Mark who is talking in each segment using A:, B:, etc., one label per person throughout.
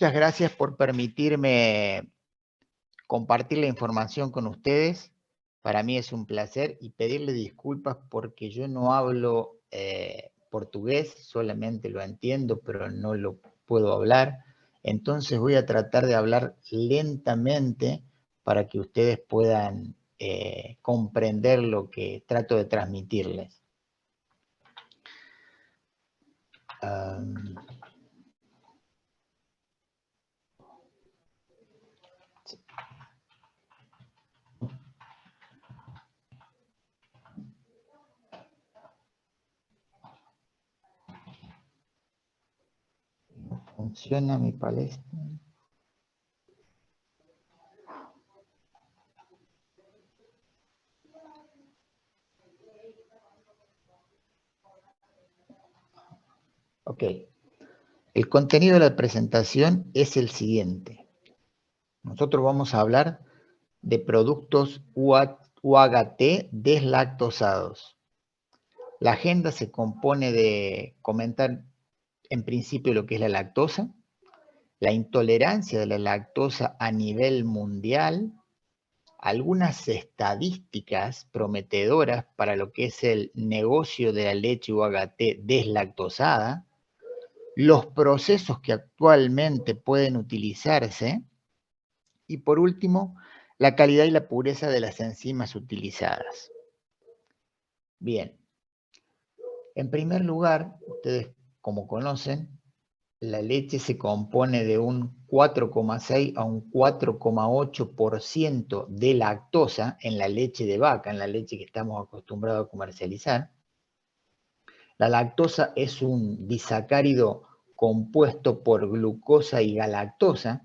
A: Muchas gracias por permitirme compartir la información con ustedes. Para mí es un placer y pedirle disculpas porque yo no hablo portugués, solamente lo entiendo, pero no lo puedo hablar. Entonces voy a tratar de hablar lentamente para que ustedes puedan comprender lo que trato de transmitirles. ¿Funciona mi palestra? Ok. El contenido de la presentación es el siguiente. Nosotros vamos a hablar de productos UHT deslactosados. La agenda se compone de comentar en principio lo que es la lactosa, la intolerancia de la lactosa a nivel mundial, algunas estadísticas prometedoras para lo que es el negocio de la leche UHT deslactosada, los procesos que actualmente pueden utilizarse y por último, la calidad y la pureza de las enzimas utilizadas. Bien, en primer lugar, ustedes como conocen, la leche se compone de un 4,6 a un 4,8% de lactosa en la leche de vaca, en la leche que estamos acostumbrados a comercializar. La lactosa es un disacárido compuesto por glucosa y galactosa.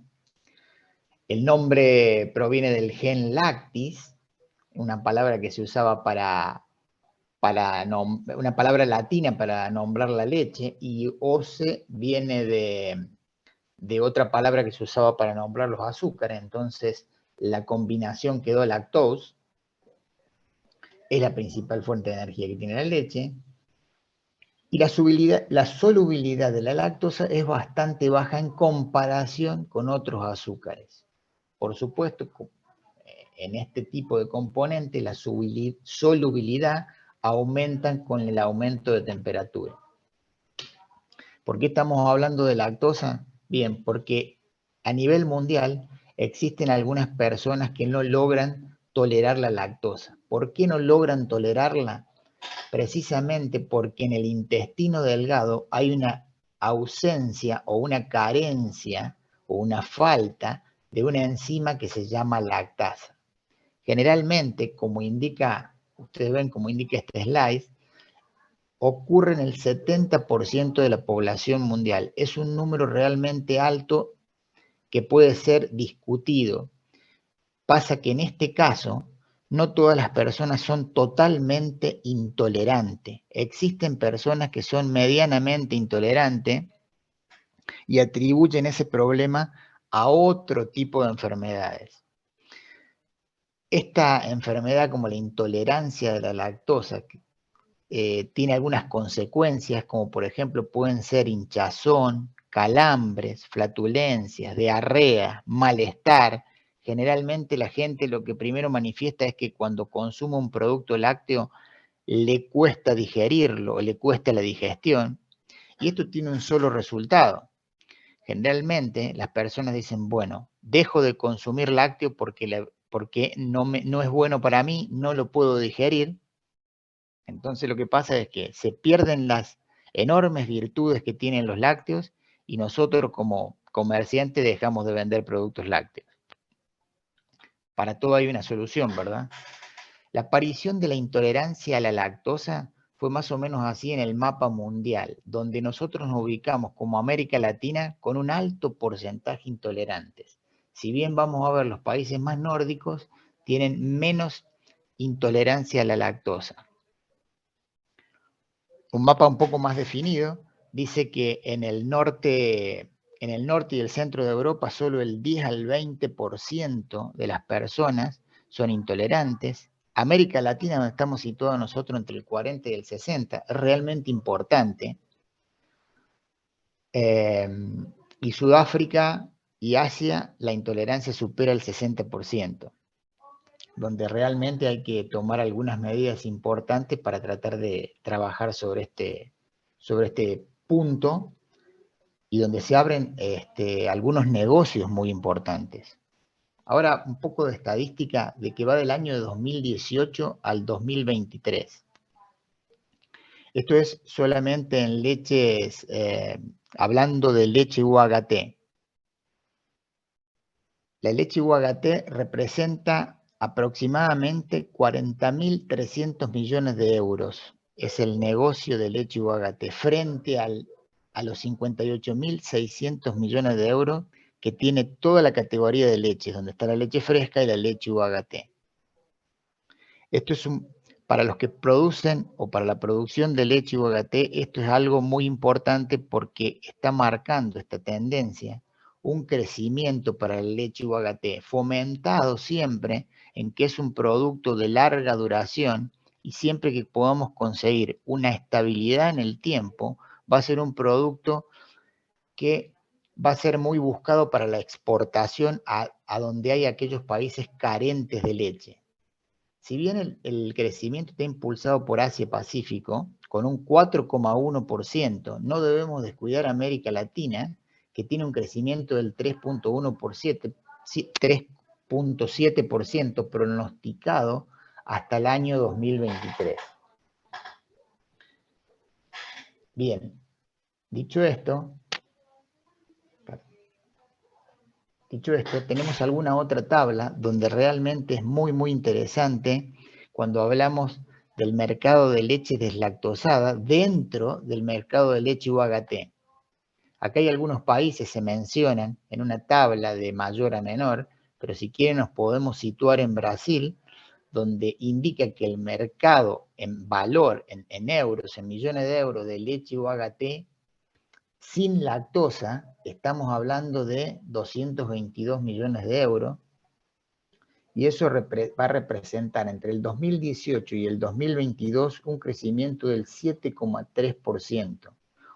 A: El nombre proviene del gen lactis, una palabra que se usaba una palabra latina para nombrar la leche, y ose viene de otra palabra que se usaba para nombrar los azúcares. Entonces la combinación quedó lactose, es la principal fuente de energía que tiene la leche, y la solubilidad de la lactosa es bastante baja en comparación con otros azúcares. Por supuesto, en este tipo de componentes la solubilidad aumentan con el aumento de temperatura. ¿Por qué estamos hablando de lactosa? Bien, porque a nivel mundial existen algunas personas que no logran tolerar la lactosa. ¿Por qué no logran tolerarla? Precisamente porque en el intestino delgado hay una ausencia o una carencia o una falta de una enzima que se llama lactasa. Generalmente, como indica, ustedes ven como indica este slide, ocurre en el 70% de la población mundial. Es un número realmente alto que puede ser discutido. Pasa que en este caso, no todas las personas son totalmente intolerantes. Existen personas que son medianamente intolerantes y atribuyen ese problema a otro tipo de enfermedades. Esta enfermedad, como la intolerancia de la lactosa, tiene algunas consecuencias, como por ejemplo pueden ser hinchazón, calambres, flatulencias, diarrea, malestar. Generalmente la gente lo que primero manifiesta es que cuando consume un producto lácteo le cuesta digerirlo, le cuesta la digestión, y esto tiene un solo resultado. Generalmente las personas dicen, bueno, dejo de consumir lácteo porque no es bueno para mí, no lo puedo digerir. Entonces lo que pasa es que se pierden las enormes virtudes que tienen los lácteos y nosotros como comerciantes dejamos de vender productos lácteos. Para todo hay una solución, ¿verdad? La aparición de la intolerancia a la lactosa fue más o menos así en el mapa mundial, donde nosotros nos ubicamos como América Latina con un alto porcentaje intolerantes. Si bien vamos a ver los países más nórdicos, tienen menos intolerancia a la lactosa. Un mapa un poco más definido dice que en el norte y el centro de Europa solo el 10 al 20% de las personas son intolerantes. América Latina, donde estamos situados nosotros, entre el 40 y el 60, es realmente importante. y Sudáfrica y Asia la intolerancia supera el 60%, donde realmente hay que tomar algunas medidas importantes para tratar de trabajar sobre este punto y donde se abren algunos negocios muy importantes. Ahora, un poco de estadística de que va del año de 2018 al 2023. Esto es solamente en leches, hablando de leche UHT. La leche UHT representa aproximadamente 40.300 millones de euros. Es el negocio de leche UHT frente a los 58.600 millones de euros que tiene toda la categoría de leches, donde está la leche fresca y la leche UHT. Esto es para los que producen o para la producción de leche UHT, esto es algo muy importante porque está marcando esta tendencia, un crecimiento para la leche UHT, fomentado siempre en que es un producto de larga duración y siempre que podamos conseguir una estabilidad en el tiempo, va a ser un producto que va a ser muy buscado para la exportación a donde hay aquellos países carentes de leche. Si bien el crecimiento está impulsado por Asia-Pacífico, con un 4,1%, no debemos descuidar a América Latina, que tiene un crecimiento del 3,7% pronosticado hasta el año 2023. Bien, dicho esto, tenemos alguna otra tabla donde realmente es muy, muy interesante cuando hablamos del mercado de leche deslactosada dentro del mercado de leche UHT. Acá hay algunos países, se mencionan en una tabla de mayor a menor, pero si quieren nos podemos situar en Brasil, donde indica que el mercado en valor, en euros, en millones de euros de leche UHT, sin lactosa, estamos hablando de 222 millones de euros, y eso va a representar entre el 2018 y el 2022 un crecimiento del 7,3%.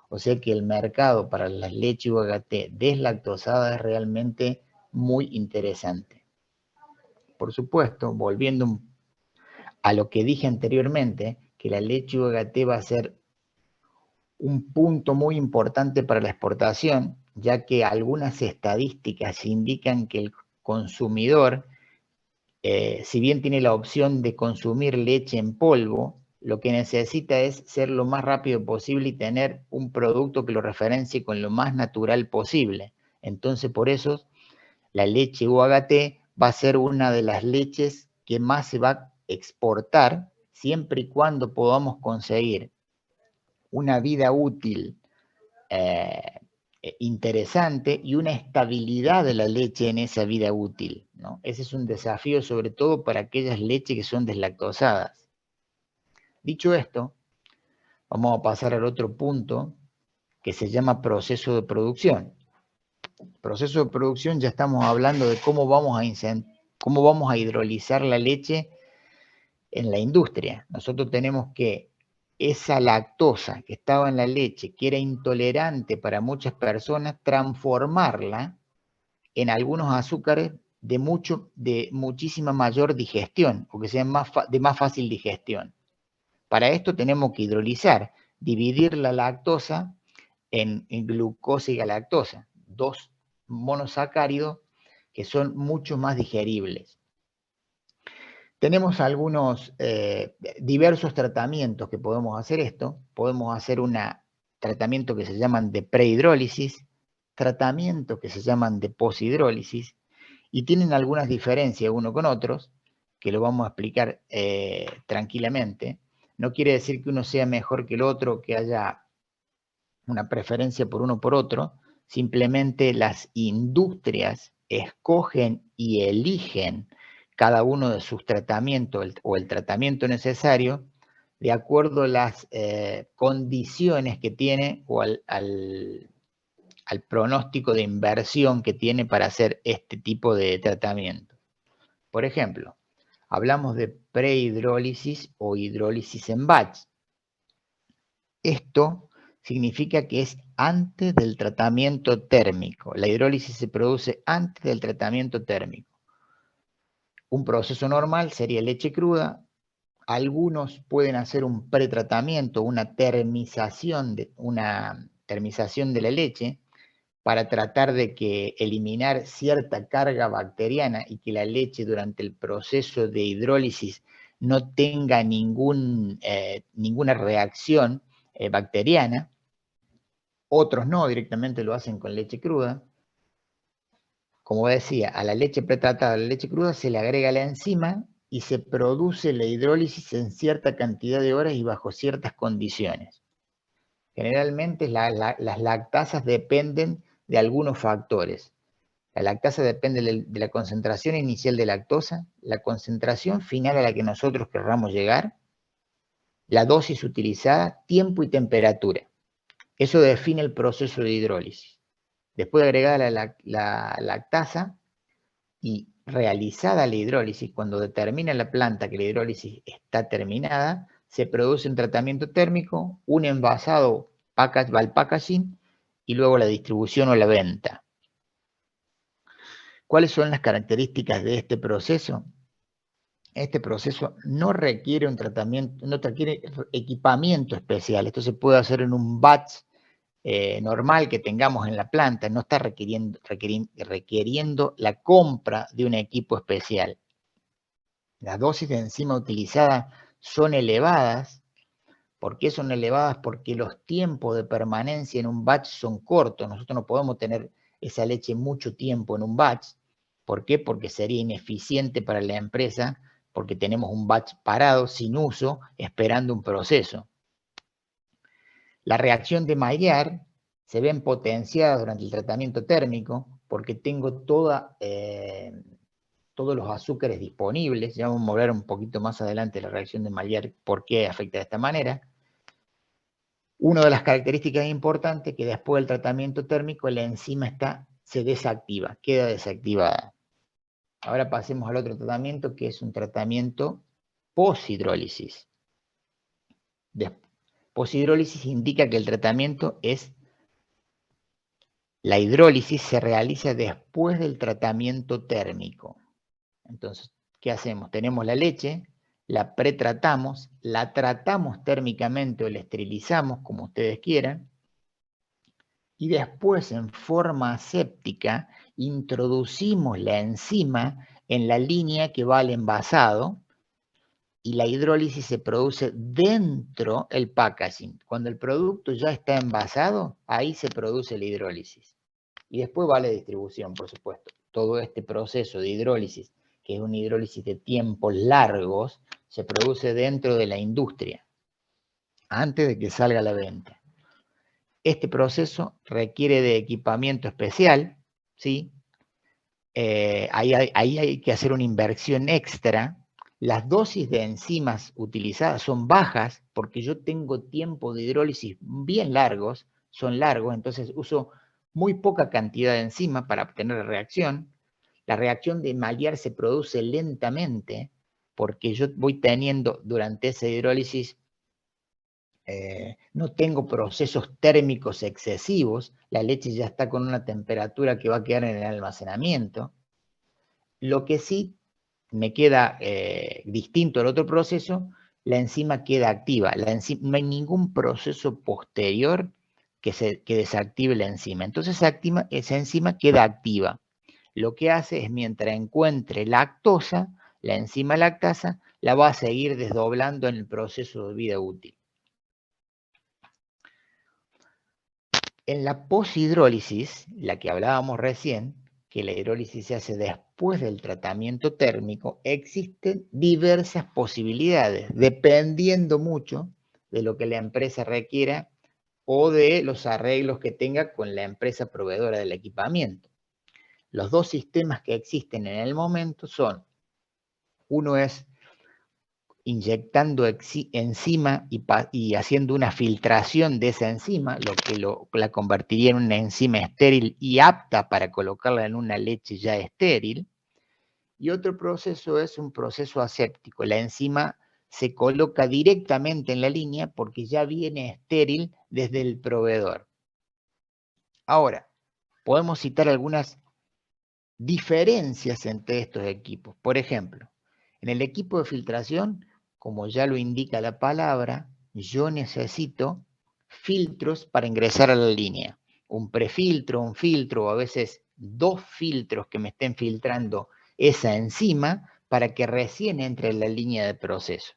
A: O sea que el mercado para la leche UHT deslactosada es realmente muy interesante. Por supuesto, volviendo a lo que dije anteriormente, que la leche UHT va a ser un punto muy importante para la exportación, ya que algunas estadísticas indican que el consumidor, si bien tiene la opción de consumir leche en polvo, lo que necesita es ser lo más rápido posible y tener un producto que lo referencie con lo más natural posible. Entonces, por eso, la leche UHT va a ser una de las leches que más se va a exportar, siempre y cuando podamos conseguir una vida útil interesante y una estabilidad de la leche en esa vida útil, ¿no? Ese es un desafío sobre todo para aquellas leches que son deslactosadas. Dicho esto, vamos a pasar al otro punto que se llama proceso de producción. Proceso de producción, ya estamos hablando de cómo vamos a hidrolizar la leche en la industria. Nosotros tenemos que esa lactosa que estaba en la leche, que era intolerante para muchas personas, transformarla en algunos azúcares de muchísima mayor digestión, o que sean de más fácil digestión. Para esto tenemos que hidrolizar, dividir la lactosa en glucosa y galactosa, dos monosacáridos que son mucho más digeribles. Tenemos algunos diversos tratamientos que podemos hacer esto. Podemos hacer un tratamiento que se llaman de prehidrólisis, tratamientos que se llaman de poshidrólisis, y tienen algunas diferencias uno con otros, que lo vamos a explicar tranquilamente. No quiere decir que uno sea mejor que el otro, que haya una preferencia por uno por otro, simplemente las industrias escogen y eligen cada uno de sus tratamientos o el tratamiento necesario de acuerdo a las condiciones que tiene o al pronóstico de inversión que tiene para hacer este tipo de tratamiento. Por ejemplo, hablamos de prehidrólisis o hidrólisis en batch. Esto significa que es antes del tratamiento térmico. La hidrólisis se produce antes del tratamiento térmico. Un proceso normal sería leche cruda. Algunos pueden hacer un pretratamiento, una termización de la leche para tratar de eliminar cierta carga bacteriana y que la leche durante el proceso de hidrólisis no tenga ninguna reacción bacteriana. Otros no, directamente lo hacen con leche cruda. Como decía, a la leche pretratada, a la leche cruda se le agrega la enzima y se produce la hidrólisis en cierta cantidad de horas y bajo ciertas condiciones. Generalmente las lactasas dependen de algunos factores. La lactasa depende de la concentración inicial de lactosa, la concentración final a la que nosotros querramos llegar, la dosis utilizada, tiempo y temperatura. Eso define el proceso de hidrólisis. Después de agregada la lactasa y realizada la hidrólisis, cuando determina la planta que la hidrólisis está terminada, se produce un tratamiento térmico, un envasado bulk packaging y luego la distribución o la venta. ¿Cuáles son las características de este proceso? Este proceso no requiere un tratamiento, no requiere equipamiento especial. Esto se puede hacer en un batch normal que tengamos en la planta, no está requiriendo la compra de un equipo especial. Las dosis de enzima utilizada son elevadas. ¿Por qué son elevadas? Porque los tiempos de permanencia en un batch son cortos. Nosotros no podemos tener esa leche mucho tiempo en un batch. ¿Por qué? Porque sería ineficiente para la empresa, porque tenemos un batch parado, sin uso, esperando un proceso. La reacción de Maillard se ven potenciadas durante el tratamiento térmico porque tengo todos los azúcares disponibles. Ya vamos a hablar un poquito más adelante de la reacción de Maillard, por qué afecta de esta manera. Una de las características importantes es que después del tratamiento térmico la enzima se desactiva, queda desactivada. Ahora pasemos al otro tratamiento, que es un tratamiento poshidrólisis. Poshidrólisis indica que el tratamiento es la hidrólisis se realiza después del tratamiento térmico. Entonces, ¿qué hacemos? Tenemos la leche, la pretratamos, la tratamos térmicamente o la esterilizamos, como ustedes quieran, y después en forma aséptica introducimos la enzima en la línea que va al envasado y la hidrólisis se produce dentro del packaging. Cuando el producto ya está envasado, ahí se produce la hidrólisis. Y después va la distribución, por supuesto. Todo este proceso de hidrólisis, que es una hidrólisis de tiempos largos, se produce dentro de la industria, antes de que salga a la venta. Este proceso requiere de equipamiento especial, ¿sí? Ahí hay que hacer una inversión extra. Las dosis de enzimas utilizadas son bajas porque yo tengo tiempo de hidrólisis bien largos, son largos, entonces uso muy poca cantidad de enzima para obtener la reacción. La reacción de Maillard se produce lentamente porque yo voy teniendo durante esa hidrólisis no tengo procesos térmicos excesivos, la leche ya está con una temperatura que va a quedar en el almacenamiento. Lo que sí me queda distinto al otro proceso, la enzima queda activa. No hay ningún proceso posterior que desactive la enzima. Entonces esa enzima queda activa. Lo que hace es, mientras encuentre lactosa, la enzima lactasa la va a seguir desdoblando en el proceso de vida útil. En la poshidrólisis, la que hablábamos recién, que la hidrólisis se hace después del tratamiento térmico, existen diversas posibilidades, dependiendo mucho de lo que la empresa requiera o de los arreglos que tenga con la empresa proveedora del equipamiento. Los dos sistemas que existen en el momento son, uno es inyectando enzima y haciendo una filtración de esa enzima, lo que la convertiría en una enzima estéril y apta para colocarla en una leche ya estéril. Y otro proceso es un proceso aséptico. La enzima se coloca directamente en la línea porque ya viene estéril desde el proveedor. Ahora, podemos citar algunas diferencias entre estos equipos. Por ejemplo, en el equipo de filtración, como ya lo indica la palabra, yo necesito filtros para ingresar a la línea. Un prefiltro, un filtro o a veces 2 filtros que me estén filtrando esa enzima para que recién entre en la línea de proceso.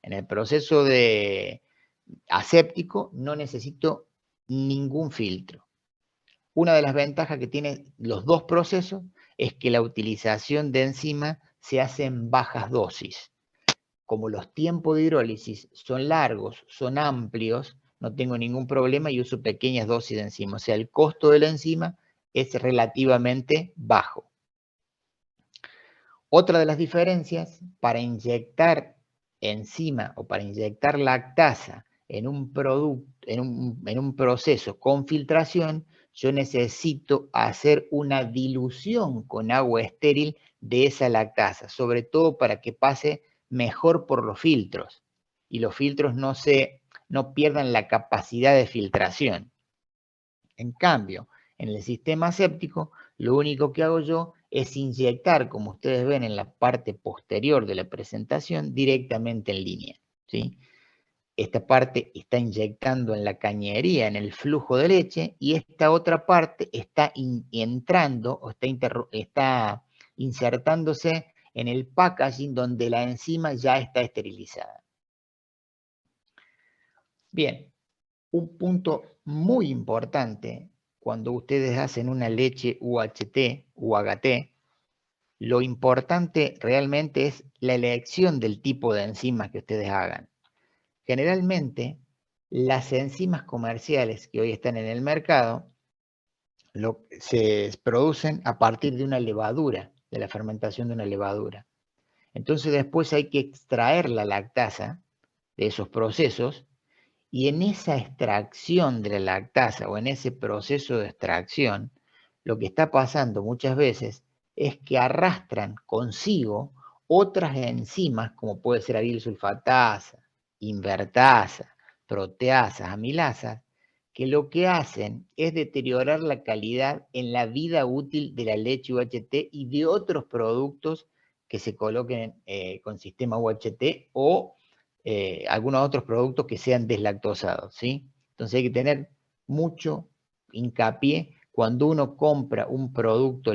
A: En el proceso de aséptico no necesito ningún filtro. Una de las ventajas que tienen los dos procesos es que la utilización de enzima se hace en bajas dosis. Como los tiempos de hidrólisis son largos, son amplios, no tengo ningún problema y uso pequeñas dosis de enzima. O sea, el costo de la enzima es relativamente bajo. Otra de las diferencias, para inyectar enzima o para inyectar lactasa en un proceso con filtración, yo necesito hacer una dilución con agua estéril de esa lactasa, sobre todo para que pase mejor por los filtros y los filtros no pierdan la capacidad de filtración. En cambio, en el sistema séptico, lo único que hago yo es inyectar, como ustedes ven en la parte posterior de la presentación, directamente en línea, ¿sí? Esta parte está inyectando en la cañería, en el flujo de leche, y esta otra parte está entrando o está insertándose en el packaging donde la enzima ya está esterilizada. Bien, un punto muy importante cuando ustedes hacen una leche UHT, UHT, lo importante realmente es la elección del tipo de enzimas que ustedes hagan. Generalmente, las enzimas comerciales que hoy están en el mercado se producen a partir de una levadura, de la fermentación de una levadura. Entonces después hay que extraer la lactasa de esos procesos y en esa extracción de la lactasa o en ese proceso de extracción, lo que está pasando muchas veces es que arrastran consigo otras enzimas, como puede ser arilsulfatasa, invertasa, proteasas, amilasas, que lo que hacen es deteriorar la calidad en la vida útil de la leche UHT y de otros productos que se coloquen con sistema UHT o algunos otros productos que sean deslactosados, ¿sí? Entonces hay que tener mucho hincapié cuando uno compra un producto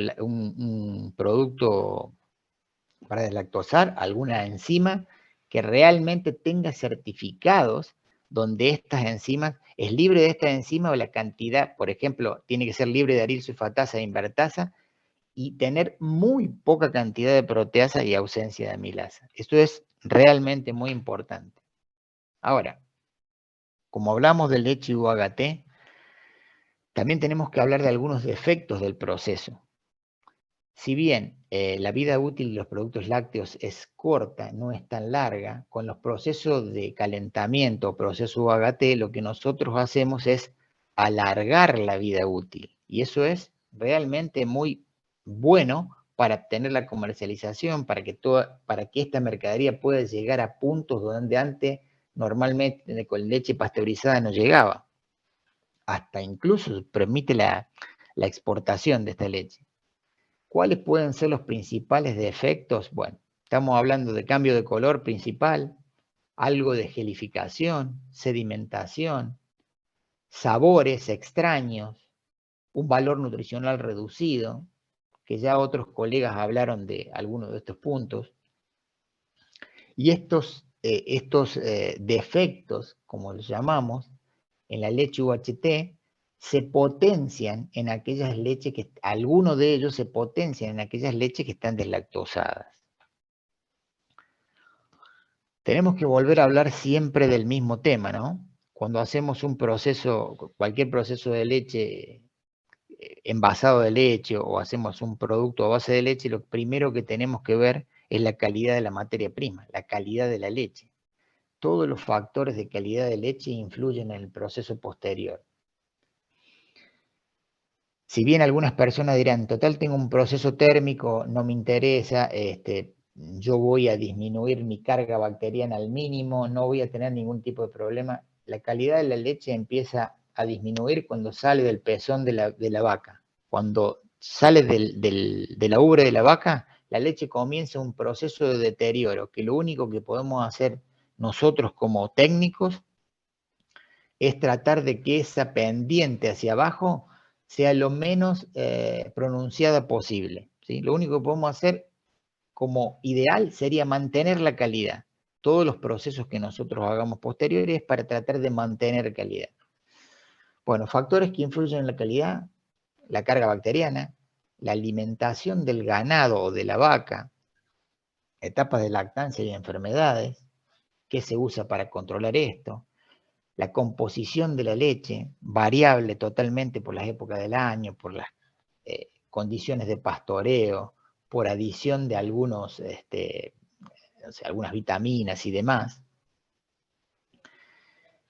A: para deslactosar, alguna enzima que realmente tenga certificados donde estas enzimas es libre de esta enzima o la cantidad, por ejemplo, tiene que ser libre de arilsulfatasa e invertasa y tener muy poca cantidad de proteasa y ausencia de amilasa. Esto es realmente muy importante. Ahora, como hablamos de leche UHT, también tenemos que hablar de algunos defectos del proceso. Si bien la vida útil de los productos lácteos es corta, no es tan larga, con los procesos de calentamiento o proceso UHT, lo que nosotros hacemos es alargar la vida útil. Y eso es realmente muy bueno para tener la comercialización, para que esta mercadería pueda llegar a puntos donde antes normalmente con leche pasteurizada no llegaba. Hasta incluso permite la exportación de esta leche. ¿Cuáles pueden ser los principales defectos? Bueno, estamos hablando de cambio de color principal, algo de gelificación, sedimentación, sabores extraños, un valor nutricional reducido, que ya otros colegas hablaron de algunos de estos puntos. Y estos defectos, como los llamamos, en la leche UHT, se potencian en aquellas leches que, algunos de ellos se potencian en aquellas leches que están deslactosadas. Tenemos que volver a hablar siempre del mismo tema, ¿no? Cuando hacemos un proceso, cualquier proceso de leche, envasado de leche o hacemos un producto a base de leche, lo primero que tenemos que ver es la calidad de la materia prima, la calidad de la leche. Todos los factores de calidad de leche influyen en el proceso posterior. Si bien algunas personas dirán, total tengo un proceso térmico, no me interesa, yo voy a disminuir mi carga bacteriana al mínimo, no voy a tener ningún tipo de problema. La calidad de la leche empieza a disminuir cuando sale del pezón de la vaca. Cuando sale de la ubre de la vaca, la leche comienza un proceso de deterioro, que lo único que podemos hacer nosotros como técnicos es tratar de que esa pendiente hacia abajo sea lo menos pronunciada posible, ¿sí? Lo único que podemos hacer como ideal sería mantener la calidad. Todos los procesos que nosotros hagamos posteriores para tratar de mantener calidad. Bueno, factores que influyen en la calidad: la carga bacteriana, la alimentación del ganado o de la vaca, etapas de lactancia y enfermedades, qué se usa para controlar esto, la composición de la leche, variable totalmente por las épocas del año, por las condiciones de pastoreo, por adición de algunas vitaminas y demás.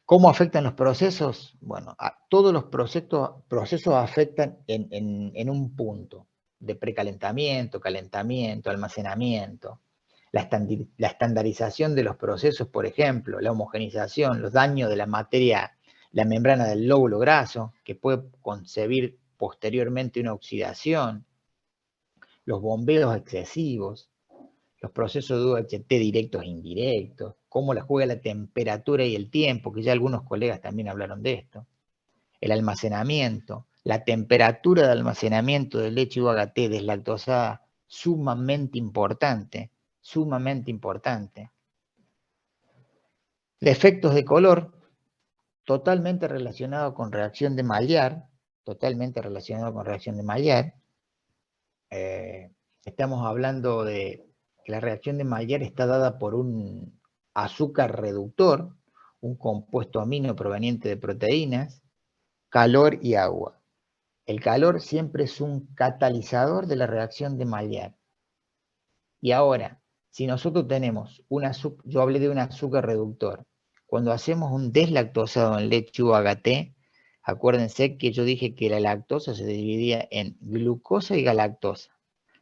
A: ¿Cómo afectan los procesos? Bueno, todos los procesos afectan en un punto de precalentamiento, calentamiento, almacenamiento. La estandarización de los procesos, por ejemplo, la homogenización, los daños de la materia, la membrana del lóbulo graso, que puede concebir posteriormente una oxidación, los bombeos excesivos, los procesos de UHT directos e indirectos, cómo la juega la temperatura y el tiempo, que ya algunos colegas también hablaron de esto, el almacenamiento, la temperatura de almacenamiento de leche UHT deslactosada, sumamente importante, sumamente importante. Defectos de color, totalmente relacionado con reacción de Maillard, totalmente relacionado con reacción de Maillard. Estamos hablando de que la reacción de Maillard está dada por un azúcar reductor, un compuesto amino proveniente de proteínas, calor y agua. El calor siempre es un catalizador de la reacción de Maillard. Y ahora, si nosotros tenemos un azúcar, yo hablé de un azúcar reductor, cuando hacemos un deslactosado en leche UHT, acuérdense que yo dije que la lactosa se dividía en glucosa y galactosa.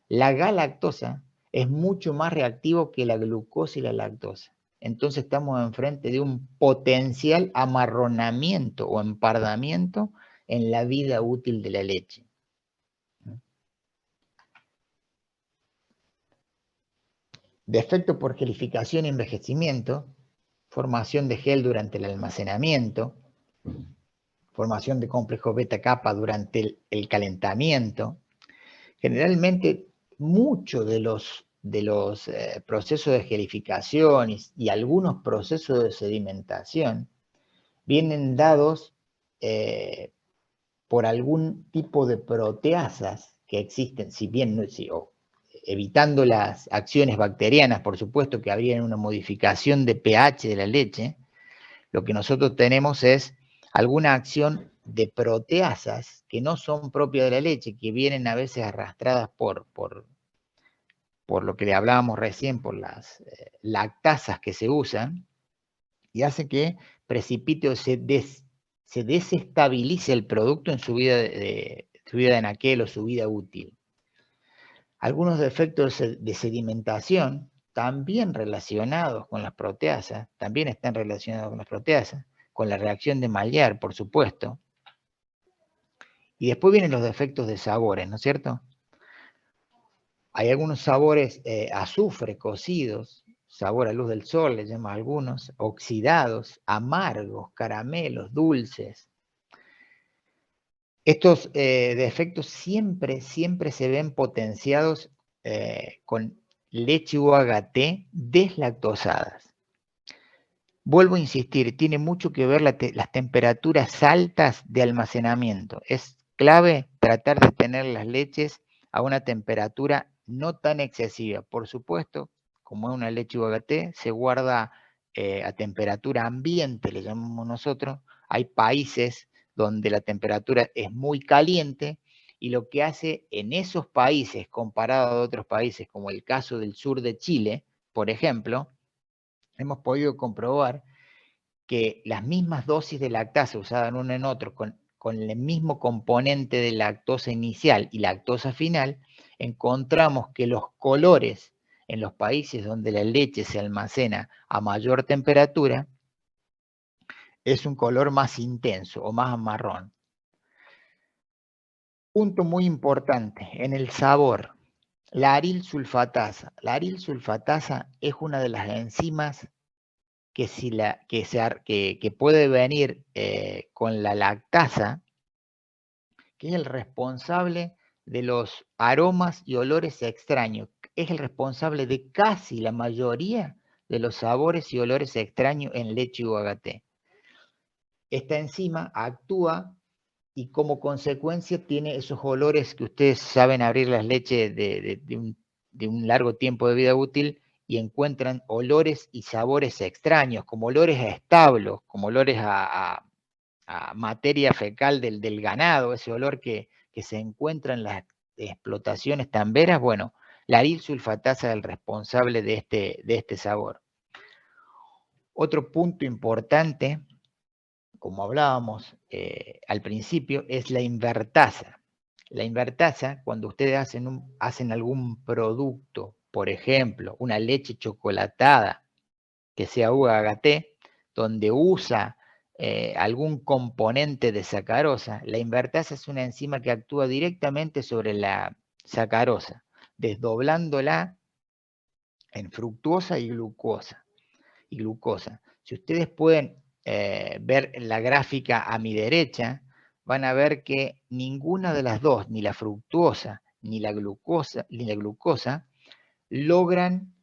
A: La galactosa es mucho más reactivo que la glucosa y la lactosa. Entonces estamos enfrente de un potencial amarronamiento o empardamiento en la vida útil de la leche. Defecto por gelificación y envejecimiento, formación de gel durante el almacenamiento, formación de complejo beta capa durante el calentamiento. Generalmente, muchos de los procesos de gelificación y algunos procesos de sedimentación vienen dados por algún tipo de proteasas que existen, si bien no, evitando las acciones bacterianas, por supuesto que habría una modificación de pH de la leche. Lo que nosotros tenemos es alguna acción de proteasas que no son propias de la leche, que vienen a veces arrastradas por lo que le hablábamos recién, por las lactasas que se usan, y hace que precipite o se desestabilice el producto en su vida de anaquel o su vida útil. Algunos defectos de sedimentación también relacionados con las proteasas, también están relacionados con las proteasas, con la reacción de Maillard, por supuesto. Y después vienen los defectos de sabores, ¿no es cierto? Hay algunos sabores, azufre, cocidos, sabor a luz del sol, le llaman algunos, oxidados, amargos, caramelos, dulces. Estos defectos siempre se ven potenciados con leche UHT deslactosadas. Vuelvo a insistir, tiene mucho que ver las temperaturas altas de almacenamiento. Es clave tratar de tener las leches a una temperatura no tan excesiva. Por supuesto, como es una leche UHT, se guarda a temperatura ambiente, le llamamos nosotros. Hay países donde la temperatura es muy caliente y lo que hace en esos países, comparado a otros países, como el caso del sur de Chile, por ejemplo, hemos podido comprobar que las mismas dosis de lactasa usadas en uno en otro, con el mismo componente de lactosa inicial y lactosa final, encontramos que los colores en los países donde la leche se almacena a mayor temperatura, es un color más intenso o más marrón. Punto muy importante, en el sabor, la aril sulfatasa. La aril sulfatasa es una de las enzimas que puede venir con la lactasa, que es el responsable de los aromas y olores extraños. Es el responsable de casi la mayoría de los sabores y olores extraños en leche o UHT. Esta enzima actúa y como consecuencia tiene esos olores que ustedes saben abrir las leches de un largo tiempo de vida útil y encuentran olores y sabores extraños, como olores a establos, como olores a materia fecal del ganado, ese olor que se encuentra en las explotaciones tamberas. Bueno, la aril sulfatasa es el responsable de este sabor. Otro punto importante, como hablábamos al principio, es la invertasa. La invertasa, cuando ustedes hacen algún producto, por ejemplo, una leche chocolatada, que sea UHT, donde usa algún componente de sacarosa, la invertasa es una enzima que actúa directamente sobre la sacarosa, desdoblándola en fructuosa y glucosa. Si ustedes pueden ver la gráfica a mi derecha, van a ver que ninguna de las dos, ni la fructuosa ni la glucosa, logran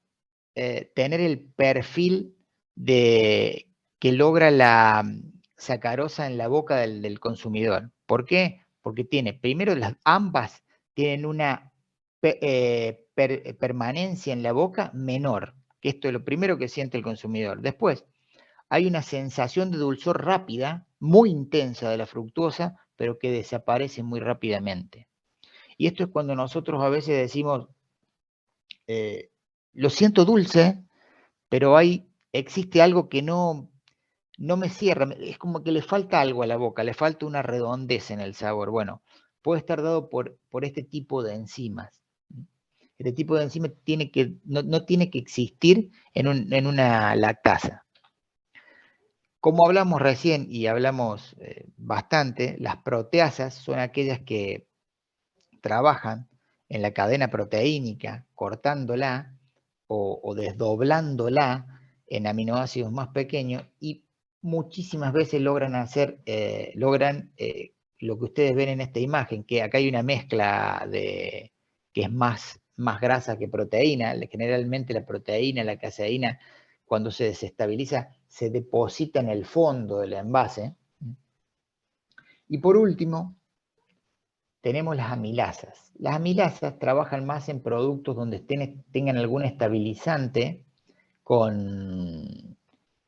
A: tener el perfil que logra la sacarosa en la boca del consumidor. ¿Por qué? Porque primero ambas tienen una permanencia en la boca menor, que esto es lo primero que siente el consumidor. Después, hay una sensación de dulzor rápida, muy intensa de la fructuosa, pero que desaparece muy rápidamente. Y esto es cuando nosotros a veces decimos, lo siento dulce, pero existe algo que no me cierra, es como que le falta algo a la boca, le falta una redondez en el sabor. Bueno, puede estar dado por este tipo de enzimas. Este tipo de enzima no tiene que existir en una lactasa. Como hablamos recién y hablamos bastante, las proteasas son aquellas que trabajan en la cadena proteínica, cortándola o desdoblándola en aminoácidos más pequeños y muchísimas veces logran lo que ustedes ven en esta imagen, que acá hay una mezcla que es más grasa que proteína. Generalmente la proteína, la caseína, cuando se desestabiliza, se deposita en el fondo del envase. Y por último, tenemos las amilasas. Las amilasas trabajan más en productos donde tengan algún estabilizante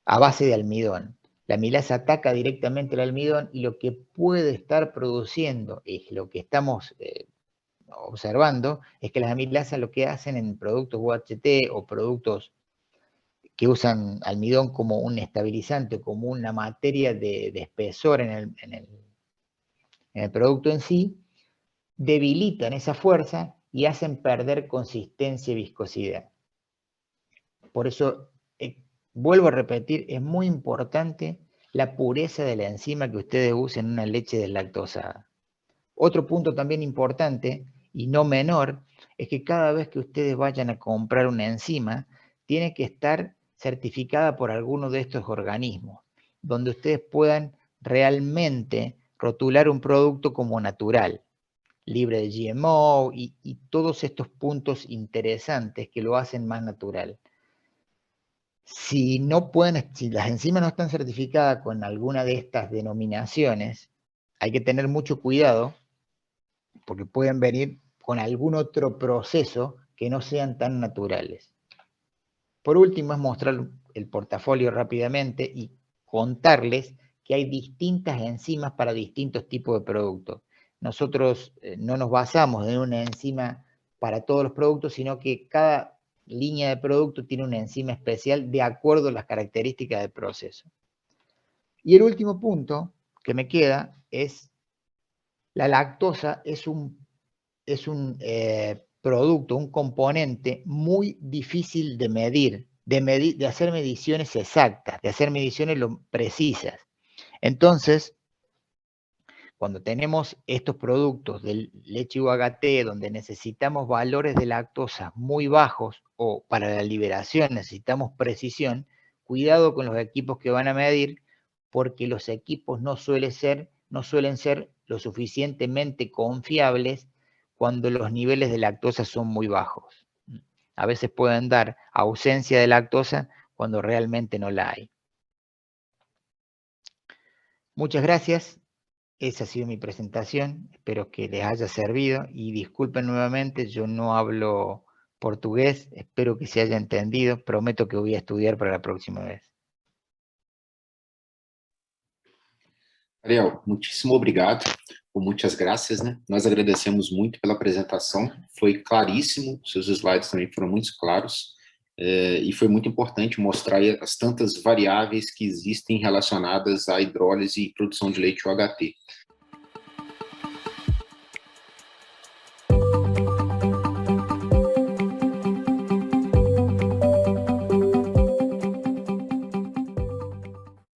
A: a base de almidón. La amilasa ataca directamente el almidón y lo que puede estar produciendo, es lo que estamos observando, es que las amilasas lo que hacen en productos UHT o productos que usan almidón como un estabilizante, como una materia de espesor en el producto en sí, debilitan esa fuerza y hacen perder consistencia y viscosidad. Por eso, vuelvo a repetir, es muy importante la pureza de la enzima que ustedes usen en una leche deslactosada. Otro punto también importante y no menor es que cada vez que ustedes vayan a comprar una enzima, tiene que estar certificada por alguno de estos organismos, donde ustedes puedan realmente rotular un producto como natural, libre de GMO y todos estos puntos interesantes que lo hacen más natural. Si las enzimas no están certificadas con alguna de estas denominaciones, hay que tener mucho cuidado porque pueden venir con algún otro proceso que no sean tan naturales. Por último, es mostrar el portafolio rápidamente y contarles que hay distintas enzimas para distintos tipos de productos. Nosotros no nos basamos en una enzima para todos los productos, sino que cada línea de producto tiene una enzima especial de acuerdo a las características del proceso. Y el último punto que me queda es la lactosa es un producto, un componente muy difícil de medir, de hacer mediciones exactas, de hacer mediciones precisas. Entonces, cuando tenemos estos productos de leche UHT donde necesitamos valores de lactosa muy bajos o para la liberación necesitamos precisión, cuidado con los equipos que van a medir porque los equipos no suelen ser lo suficientemente confiables cuando los niveles de lactosa son muy bajos. A veces pueden dar ausencia de lactosa cuando realmente no la hay. Muchas gracias. Esa ha sido mi presentación, espero que les haya servido y disculpen nuevamente, yo no hablo portugués, espero que se haya entendido, prometo que voy a estudiar para la próxima vez.
B: Ariel, muitíssimo obrigado, ou muitas graças, né? Nós agradecemos muito pela apresentação, foi claríssimo, seus slides também foram muito claros, e foi muito importante mostrar as tantas variáveis que existem relacionadas à hidrólise e produção de leite UHT.